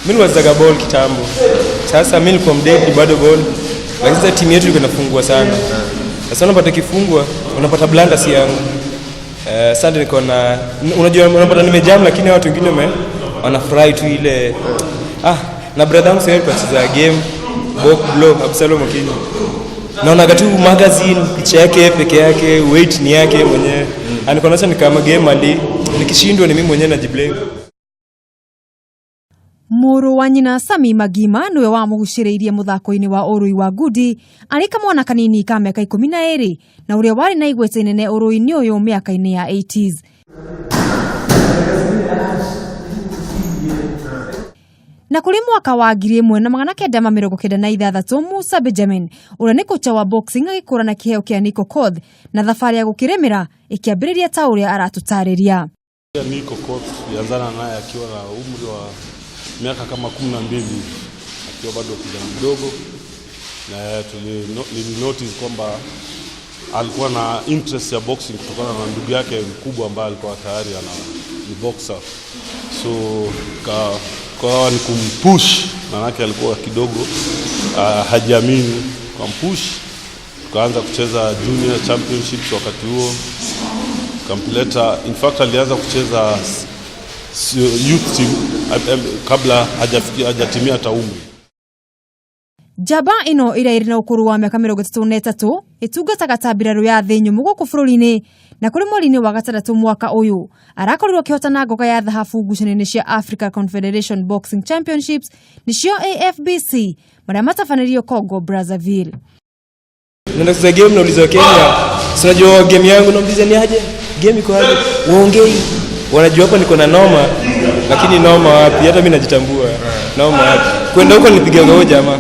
Mimi wazaga ball kitambo. Sasa mimi nilikuwa mdeki bado ball. Lakini sasa timu yetu iko inafungwa sana. Sasa unapata kifungwa, unapata blanda si yangu. Sasa niko na unajua unapata nimejam lakini watu wengine wanafurahi tu ile na brother wangu sasa tunacheza game box blow Absalom Okinyo. Naona gatu magazine picha yake peke yake, weight ni yake mwenyewe. Anikonacha ni kama game ali nikishindwa ni mimi mwenyewe najiblame. Muru wa nyina Sami Magima niwe wamugucĩrĩirie muthako-ini wa urui wa ngundi arĩ kamwana kanini ka miaka 12 na uria wari na igweta inene urui-ini uyu miaka-ini ya 80s. Na kuri mwaka wa 1996 Musa Benjamin uria ni kocha wa boxing agikũrana kiheo kia Nick Okoth na thabarĩ ya gũkĩrĩmĩra ikiambĩrĩria ta uria aratũtarĩria. Nick Okoth alianzana naye akiwa na umri wa miaka kama 12 akiwa bado kijana mdogo, na nilinotice kwamba alikuwa na interest ya boxing kutokana na ndugu yake mkubwa ambaye alikuwa tayari ni boxer. So kwa ni kumpush, manake alikuwa kidogo hajiamini, kwa mpush tukaanza kucheza junior championships wakati huo, kampileta. In fact alianza kucheza youth team kabla hajatimia hata umri. Jaba ino ira iri na ukuru wa miaka 33 itungataga ta mbiraru ya thĩ nyũmũ gũkũ bũrũri-inĩ, na kũrĩ mweri-inĩ wa gatandatũ mwaka ũyũ arakorirwo kĩhotana ngoga ya thahabu ngucanio-inĩ cia Africa Confederation Boxing Championships nicio AFBC marĩa matabanĩrio Congo Brazzaville. Nenda kucheza game na ulizo Kenya. Unajua game yangu nauliza ni aje? Game iko aje? Waongei. Wanajua hapa niko na noma, lakini noma wapi? Hata mimi najitambua. Noma wapi? Kwenda huko nilipiga ngao jamaa.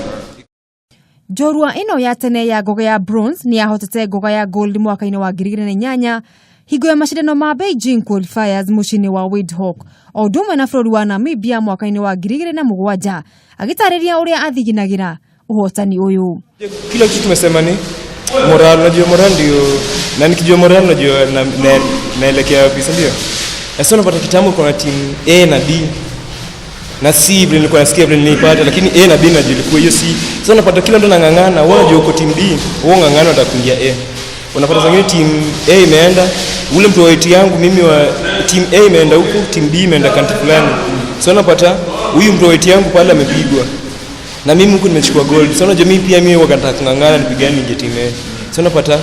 Jorua ino ya tene ya ngoga ya bronze ni yahotete ngoga ya gold mwaka-ini wa 2008 hingo ya mashindano ma Beijing qualifiers mucini wa Windhoek. Odumwe na bũrũri wa Namibia mwaka-ini wa 2007 agitarĩria uria athiginagira uhotani uyu. Kila kitu tumesema ni moral, unajua moral ndio, na nikijua moral unajua naelekea wapi, ndio. Sasa unapata kitambo kuna team A na B na C, vile nilikuwa nasikia vile nilipata, lakini A na B na jilikuwa hiyo C. Sasa unapata kila mtu anangangana, wewe unajua uko team B, wewe ngangana utakuingia A. Unapata zingine team A imeenda, ule mtu wa weight yangu mimi wa team A imeenda huko, team B imeenda kanti fulani. Sasa unapata huyu mtu wa weight yangu pale amepigwa, na mimi huko nimechukua gold. Sasa unajua mimi pia mimi wakataka kungangana nipigane ninge team A. Sasa unapata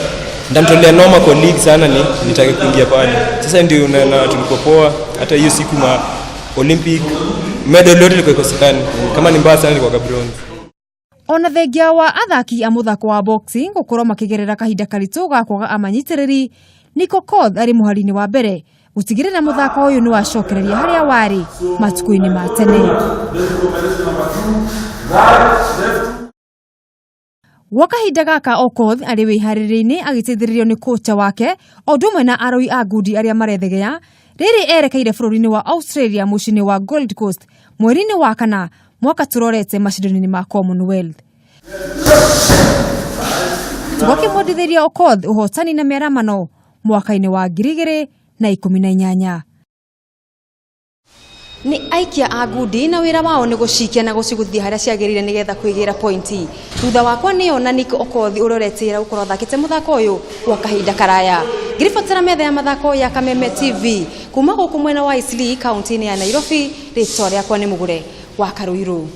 ndamtolea noma kwa league sana ni nitake kuingia pale. Sasa ndio na tulikuwa poa, hata hiyo siku ma Olympic medal yote ilikuwa ikosekana. Kama ni mbaya sana ilikuwa bronze. Ona thengia wa athaki a muthako wa boxing gukorwo makigerera kahinda karitũ ga kwaga amanyitirĩri, Nick Okoth ari muhari-ini wa mbere gutigirira muthako uyu ni wacokereria haria wari matuko-ini ma tene. Wakahinda gaka Okoth ari wiharĩrĩri-ini agiteithĩrĩrio ni kocha wake odumwe na aroi a ngundi aria marethegea riri erekeire bũrũri-ini wa Australia mucini wa Gold Coast mweri-ini wa kana mwaka turorete mashindano-ini ma Commonwealth. Tukimwendithĩria Okoth uhotani na mĩaramano mwaka-ini wa 2018. Ni aikia a ngundi na wira wao ni gucikia na guciguthia haria ciagirire nigetha kwigira pointi. Thutha wakwa niyo na Nick Okoth uroretira ukorwo thakite muthako uyu gwa kahinda karaya. Ngiribatara metha ya mathako ya Kameme TV kuma guku mwena wa Eastleigh kaunti-ini ya Nairobi. Ritwa riakwa ni Mugure wa Karuiru.